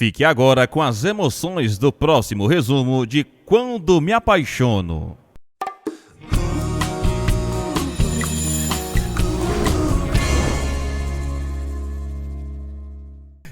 Fique agora com as emoções do próximo resumo de Quando Me Apaixono.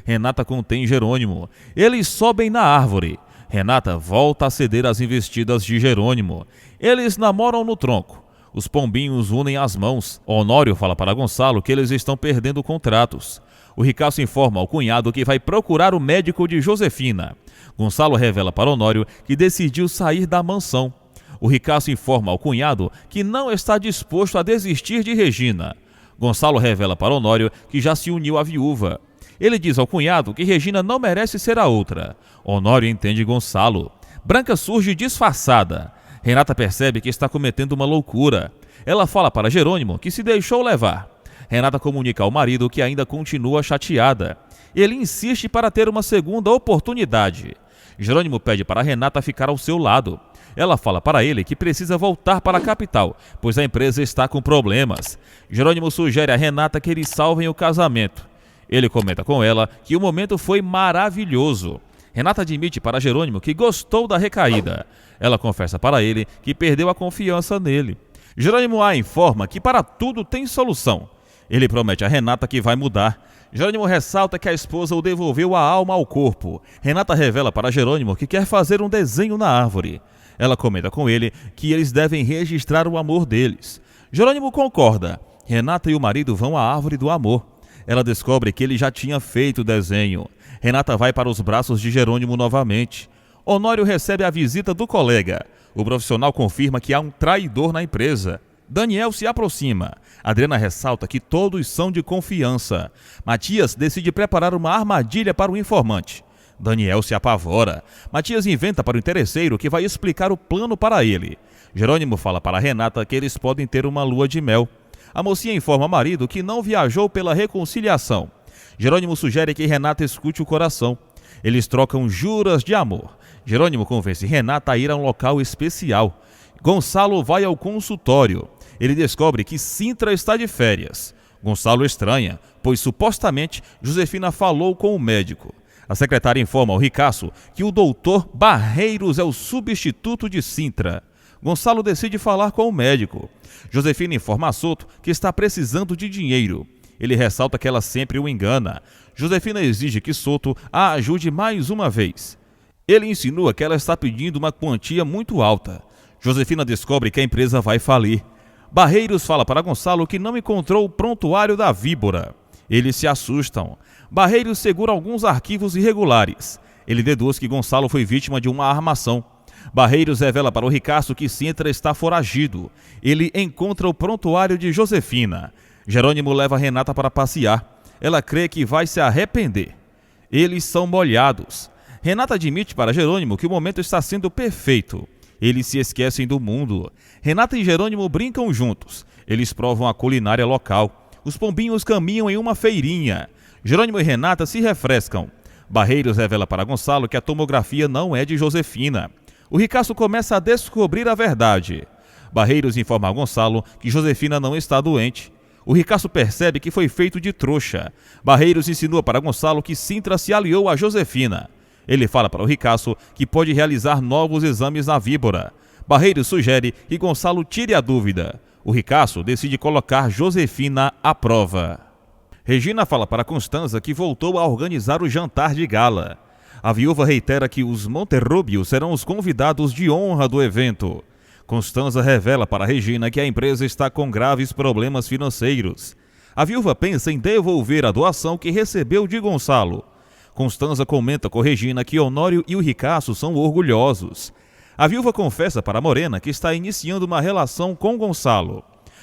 Renata contém Jerônimo. Eles sobem na árvore. Renata volta a ceder às investidas de Jerônimo. Eles namoram no tronco. Os pombinhos unem as mãos. Honório fala para Gonçalo que eles estão perdendo contratos. O ricaço informa ao cunhado que vai procurar o médico de Josefina. Gonçalo revela para Honório que decidiu sair da mansão. O ricaço informa ao cunhado que não está disposto a desistir de Regina. Gonçalo revela para Honório que já se uniu à viúva. Ele diz ao cunhado que Regina não merece ser a outra. Honório entende Gonçalo. Branca surge disfarçada. Renata percebe que está cometendo uma loucura. Ela fala para Jerônimo que se deixou levar. Renata comunica ao marido que ainda continua chateada. Ele insiste para ter uma segunda oportunidade. Jerônimo pede para Renata ficar ao seu lado. Ela fala para ele que precisa voltar para a capital, pois a empresa está com problemas. Jerônimo sugere a Renata que eles salvem o casamento. Ele comenta com ela que o momento foi maravilhoso. Renata admite para Jerônimo que gostou da recaída. Ela confessa para ele que perdeu a confiança nele. Jerônimo a informa que para tudo tem solução. Ele promete a Renata que vai mudar. Jerônimo ressalta que a esposa o devolveu a alma ao corpo. Renata revela para Jerônimo que quer fazer um desenho na árvore. Ela comenta com ele que eles devem registrar o amor deles. Jerônimo concorda. Renata e o marido vão à árvore do amor. Ela descobre que ele já tinha feito o desenho. Renata vai para os braços de Jerônimo novamente. Honório recebe a visita do colega. O profissional confirma que há um traidor na empresa. Daniel se aproxima. Adriana ressalta que todos são de confiança. Matias decide preparar uma armadilha para o informante. Daniel se apavora. Matias inventa para o interesseiro que vai explicar o plano para ele. Jerônimo fala para Renata que eles podem ter uma lua de mel. A mocinha informa ao marido que não viajou pela reconciliação. Jerônimo sugere que Renata escute o coração. Eles trocam juras de amor. Jerônimo convence Renata a ir a um local especial. Gonçalo vai ao consultório. Ele descobre que Sintra está de férias. Gonçalo estranha, pois supostamente Josefina falou com o médico. A secretária informa ao ricaço que o doutor Barreiros é o substituto de Sintra. Gonçalo decide falar com o médico. Josefina informa a Soto que está precisando de dinheiro. Ele ressalta que ela sempre o engana. Josefina exige que Soto a ajude mais uma vez. Ele insinua que ela está pedindo uma quantia muito alta. Josefina descobre que a empresa vai falir. Barreiros fala para Gonçalo que não encontrou o prontuário da víbora. Eles se assustam. Barreiros segura alguns arquivos irregulares. Ele deduz que Gonçalo foi vítima de uma armação. Barreiros revela para o ricaço que Sintra está foragido. Ele encontra o prontuário de Josefina. Jerônimo leva Renata para passear. Ela crê que vai se arrepender. Eles são molhados. Renata admite para Jerônimo que o momento está sendo perfeito. Eles se esquecem do mundo. Renata e Jerônimo brincam juntos. Eles provam a culinária local. Os pombinhos caminham em uma feirinha. Jerônimo e Renata se refrescam. Barreiros revela para Gonçalo que a tomografia não é de Josefina. O ricaço começa a descobrir a verdade. Barreiros informa a Gonçalo que Josefina não está doente. O ricaço percebe que foi feito de trouxa. Barreiros insinua para Gonçalo que Sintra se aliou a Josefina. Ele fala para o ricaço que pode realizar novos exames na víbora. Barreiros sugere que Gonçalo tire a dúvida. O ricaço decide colocar Josefina à prova. Regina fala para Constanza que voltou a organizar o jantar de gala. A viúva reitera que os Monterrubio serão os convidados de honra do evento. Constanza revela para Regina que a empresa está com graves problemas financeiros. A viúva pensa em devolver a doação que recebeu de Gonçalo. Constanza comenta com Regina que Honório e o ricaço são orgulhosos. A viúva confessa para Morena que está iniciando uma relação com Gonçalo.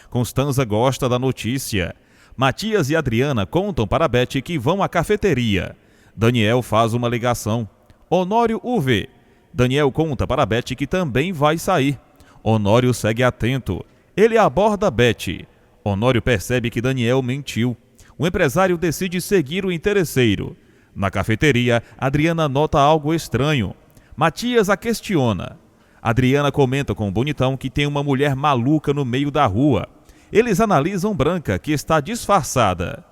Constanza gosta da notícia. Matias e Adriana contam para Beth que vão à cafeteria. Daniel faz uma ligação. Honório o vê. Daniel conta para Beth que também vai sair. Honório segue atento. Ele aborda Beth. Honório percebe que Daniel mentiu. O empresário decide seguir o interesseiro. Na cafeteria, Adriana nota algo estranho. Matias a questiona. Adriana comenta com o bonitão que tem uma mulher maluca no meio da rua. Eles analisam Branca, que está disfarçada.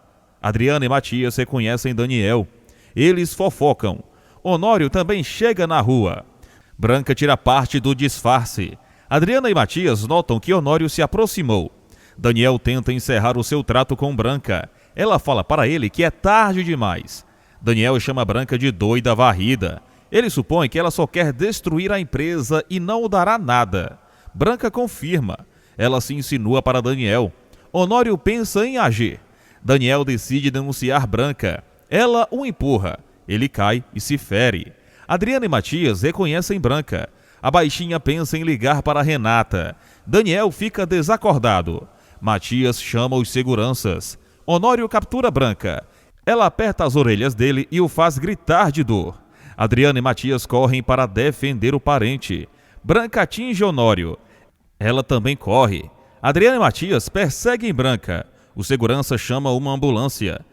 Adriana e Matias reconhecem Daniel. Eles fofocam. Honório também chega na rua. Branca tira parte do disfarce. Adriana e Matias notam que Honório se aproximou. Daniel tenta encerrar o seu trato com Branca. Ela fala para ele que é tarde demais. Daniel chama Branca de doida varrida. Ele supõe que ela só quer destruir a empresa e não o dará nada. Branca confirma. Ela se insinua para Daniel. Honório pensa em agir. Daniel decide denunciar Branca. Ela o empurra. Ele cai e se fere. Adriana e Matias reconhecem Branca. A baixinha pensa em ligar para Renata. Daniel fica desacordado. Matias chama os seguranças. Honório captura Branca. Ela aperta as orelhas dele e o faz gritar de dor. Adriana e Matias correm para defender o parente. Branca atinge Honório. Ela também corre. Adriana e Matias perseguem Branca. O segurança chama uma ambulância.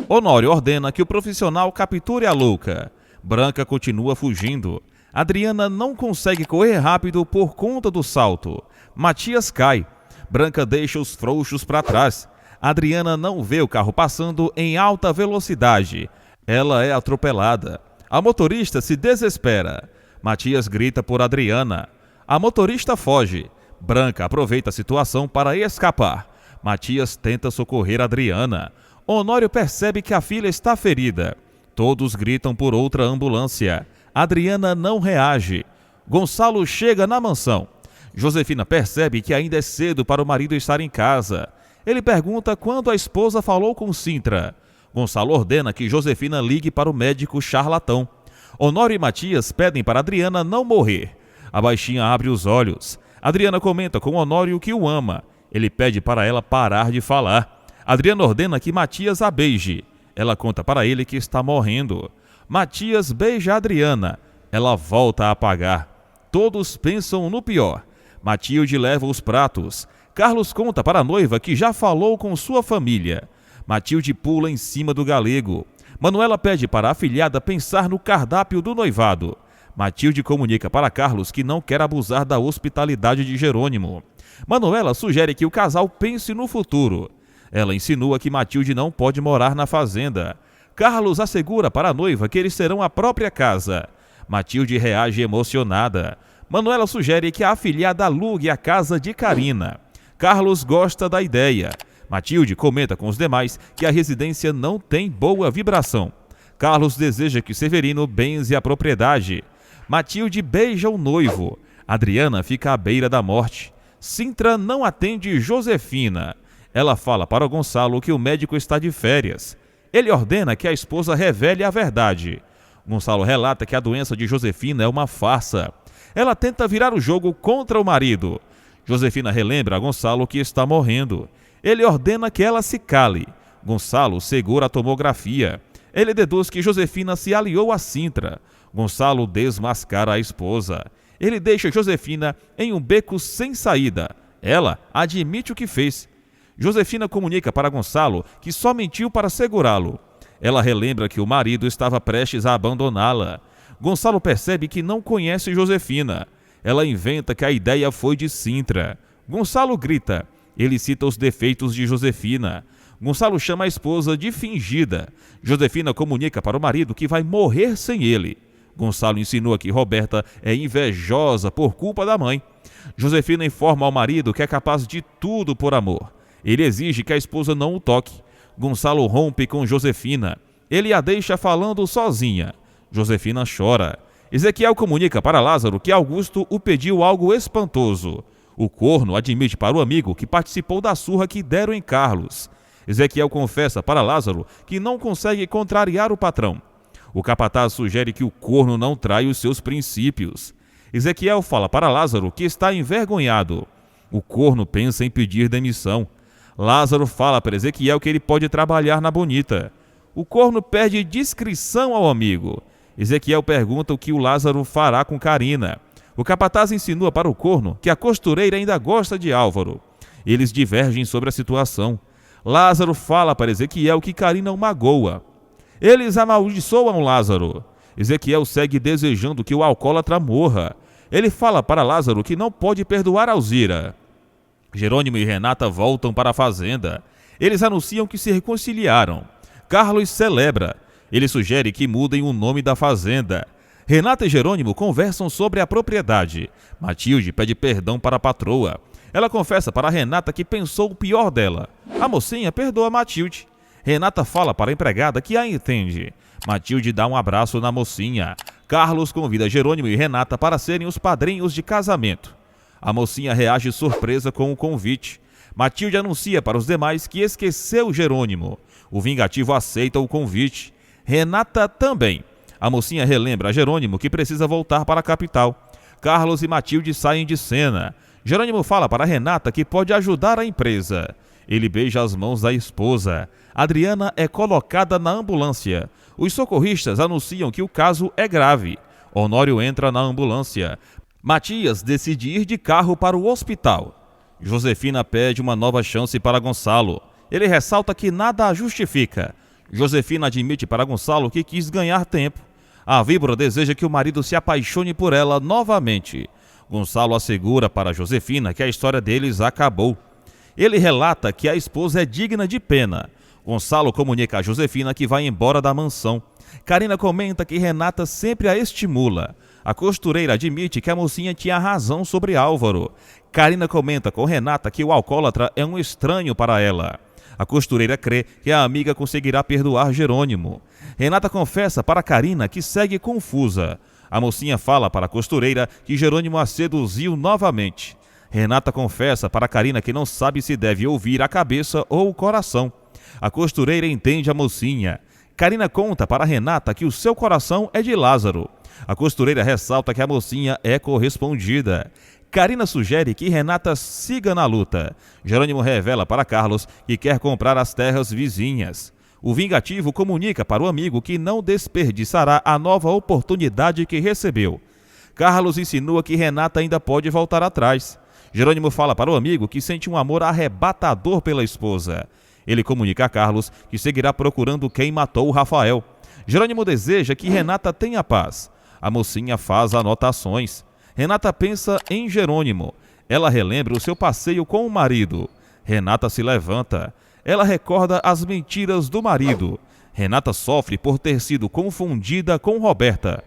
Honório ordena que o profissional capture a louca. Branca continua fugindo. Adriana não consegue correr rápido por conta do salto. Matias cai. Branca deixa os frouxos para trás. Adriana não vê o carro passando em alta velocidade. Ela é atropelada. A motorista se desespera. Matias grita por Adriana. A motorista foge. Branca aproveita a situação para escapar. Matias tenta socorrer Adriana. Honório percebe que a filha está ferida. Todos gritam por outra ambulância. Adriana não reage. Gonçalo chega na mansão. Josefina percebe que ainda é cedo para o marido estar em casa. Ele pergunta quando a esposa falou com Sintra. Gonçalo ordena que Josefina ligue para o médico charlatão. Honório e Matias pedem para Adriana não morrer. A baixinha abre os olhos. Adriana comenta com Honório que o ama. Ele pede para ela parar de falar. Adriana ordena que Matias a beije. Ela conta para ele que está morrendo. Matias beija Adriana. Ela volta a apagar. Todos pensam no pior. Matilde leva os pratos. Carlos conta para a noiva que já falou com sua família. Matilde pula em cima do galego. Manuela pede para a afilhada pensar no cardápio do noivado. Matilde comunica para Carlos que não quer abusar da hospitalidade de Jerônimo. Manuela sugere que o casal pense no futuro. Ela insinua que Matilde não pode morar na fazenda. Carlos assegura para a noiva que eles terão a própria casa. Matilde reage emocionada. Manuela sugere que a afilhada alugue a casa de Carina. Carlos gosta da ideia. Matilde comenta com os demais que a residência não tem boa vibração. Carlos deseja que Severino benze a propriedade. Matilde beija o noivo. Adriana fica à beira da morte. Sintra não atende Josefina. Ela fala para Gonçalo que o médico está de férias. Ele ordena que a esposa revele a verdade. Gonçalo relata que a doença de Josefina é uma farsa. Ela tenta virar o jogo contra o marido. Josefina relembra a Gonçalo que está morrendo. Ele ordena que ela se cale. Gonçalo segura a tomografia. Ele deduz que Josefina se aliou a Sintra. Gonçalo desmascara a esposa. Ele deixa Josefina em um beco sem saída. Ela admite o que fez. Josefina comunica para Gonçalo que só mentiu para segurá-lo. Ela relembra que o marido estava prestes a abandoná-la. Gonçalo percebe que não conhece Josefina. Ela inventa que a ideia foi de Sintra. Gonçalo grita. Ele cita os defeitos de Josefina. Gonçalo chama a esposa de fingida. Josefina comunica para o marido que vai morrer sem ele. Gonçalo insinua que Roberta é invejosa por culpa da mãe. Josefina informa ao marido que é capaz de tudo por amor. Ele exige que a esposa não o toque. Gonçalo rompe com Josefina. Ele a deixa falando sozinha. Josefina chora. Ezequiel comunica para Lázaro que Augusto o pediu algo espantoso. O corno admite para o amigo que participou da surra que deram em Carlos. Ezequiel confessa para Lázaro que não consegue contrariar o patrão. O capataz sugere que o corno não trai os seus princípios. Ezequiel fala para Lázaro que está envergonhado. O corno pensa em pedir demissão. Lázaro fala para Ezequiel que ele pode trabalhar na Bonita. O corno pede discrição ao amigo. Ezequiel pergunta o que o Lázaro fará com Carina. O capataz insinua para o corno que a costureira ainda gosta de Álvaro. Eles divergem sobre a situação. Lázaro fala para Ezequiel que Carina o magoa. Eles amaldiçoam Lázaro. Ezequiel segue desejando que o alcoólatra morra. Ele fala para Lázaro que não pode perdoar Alzira. Jerônimo e Renata voltam para a fazenda. Eles anunciam que se reconciliaram. Carlos celebra. Ele sugere que mudem o nome da fazenda. Renata e Jerônimo conversam sobre a propriedade. Matilde pede perdão para a patroa. Ela confessa para Renata que pensou o pior dela. A mocinha perdoa Matilde. Renata fala para a empregada que a entende. Matilde dá um abraço na mocinha. Carlos convida Jerônimo e Renata para serem os padrinhos de casamento. A mocinha reage surpresa com o convite. Matilde anuncia para os demais que esqueceu Jerônimo. O vingativo aceita o convite. Renata também. A mocinha relembra a Jerônimo que precisa voltar para a capital. Carlos e Matilde saem de cena. Jerônimo fala para Renata que pode ajudar a empresa. Ele beija as mãos da esposa. Adriana é colocada na ambulância. Os socorristas anunciam que o caso é grave. Honório entra na ambulância. Matias decide ir de carro para o hospital. Josefina pede uma nova chance para Gonçalo. Ele ressalta que nada a justifica. Josefina admite para Gonçalo que quis ganhar tempo. A víbora deseja que o marido se apaixone por ela novamente. Gonçalo assegura para Josefina que a história deles acabou. Ele relata que a esposa é digna de pena. Gonçalo comunica a Josefina que vai embora da mansão. Carina comenta que Renata sempre a estimula. A costureira admite que a mocinha tinha razão sobre Álvaro. Carina comenta com Renata que o alcoólatra é um estranho para ela. A costureira crê que a amiga conseguirá perdoar Jerônimo. Renata confessa para Carina que segue confusa. A mocinha fala para a costureira que Jerônimo a seduziu novamente. Renata confessa para Carina que não sabe se deve ouvir a cabeça ou o coração. A costureira entende a mocinha. Carina conta para Renata que o seu coração é de Lázaro. A costureira ressalta que a mocinha é correspondida. Carina sugere que Renata siga na luta. Jerônimo revela para Carlos que quer comprar as terras vizinhas. O vingativo comunica para o amigo que não desperdiçará a nova oportunidade que recebeu. Carlos insinua que Renata ainda pode voltar atrás. Jerônimo fala para o amigo que sente um amor arrebatador pela esposa. Ele comunica a Carlos que seguirá procurando quem matou Rafael. Jerônimo deseja que Renata tenha paz. A mocinha faz anotações. Renata pensa em Jerônimo. Ela relembra o seu passeio com o marido. Renata se levanta. Ela recorda as mentiras do marido. Renata sofre por ter sido confundida com Roberta.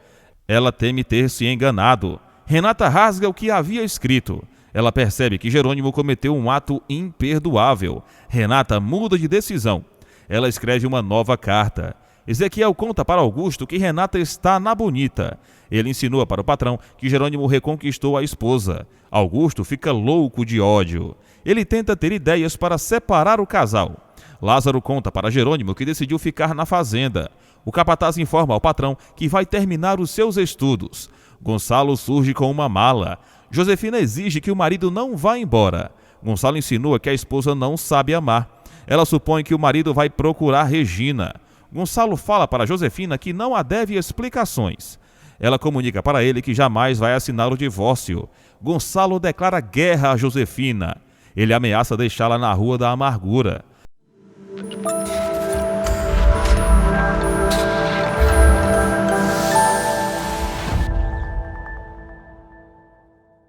Ela teme ter se enganado. Renata rasga o que havia escrito. Ela percebe que Jerônimo cometeu um ato imperdoável. Renata muda de decisão. Ela escreve uma nova carta. Ezequiel conta para Augusto que Renata está na bonita. Ele insinua para o patrão que Jerônimo reconquistou a esposa. Augusto fica louco de ódio. Ele tenta ter ideias para separar o casal. Lázaro conta para Jerônimo que decidiu ficar na fazenda. O capataz informa ao patrão que vai terminar os seus estudos. Gonçalo surge com uma mala. Josefina exige que o marido não vá embora. Gonçalo insinua que a esposa não sabe amar. Ela supõe que o marido vai procurar Regina. Gonçalo fala para Josefina que não a deve explicações. Ela comunica para ele que jamais vai assinar o divórcio. Gonçalo declara guerra a Josefina. Ele ameaça deixá-la na Rua da Amargura.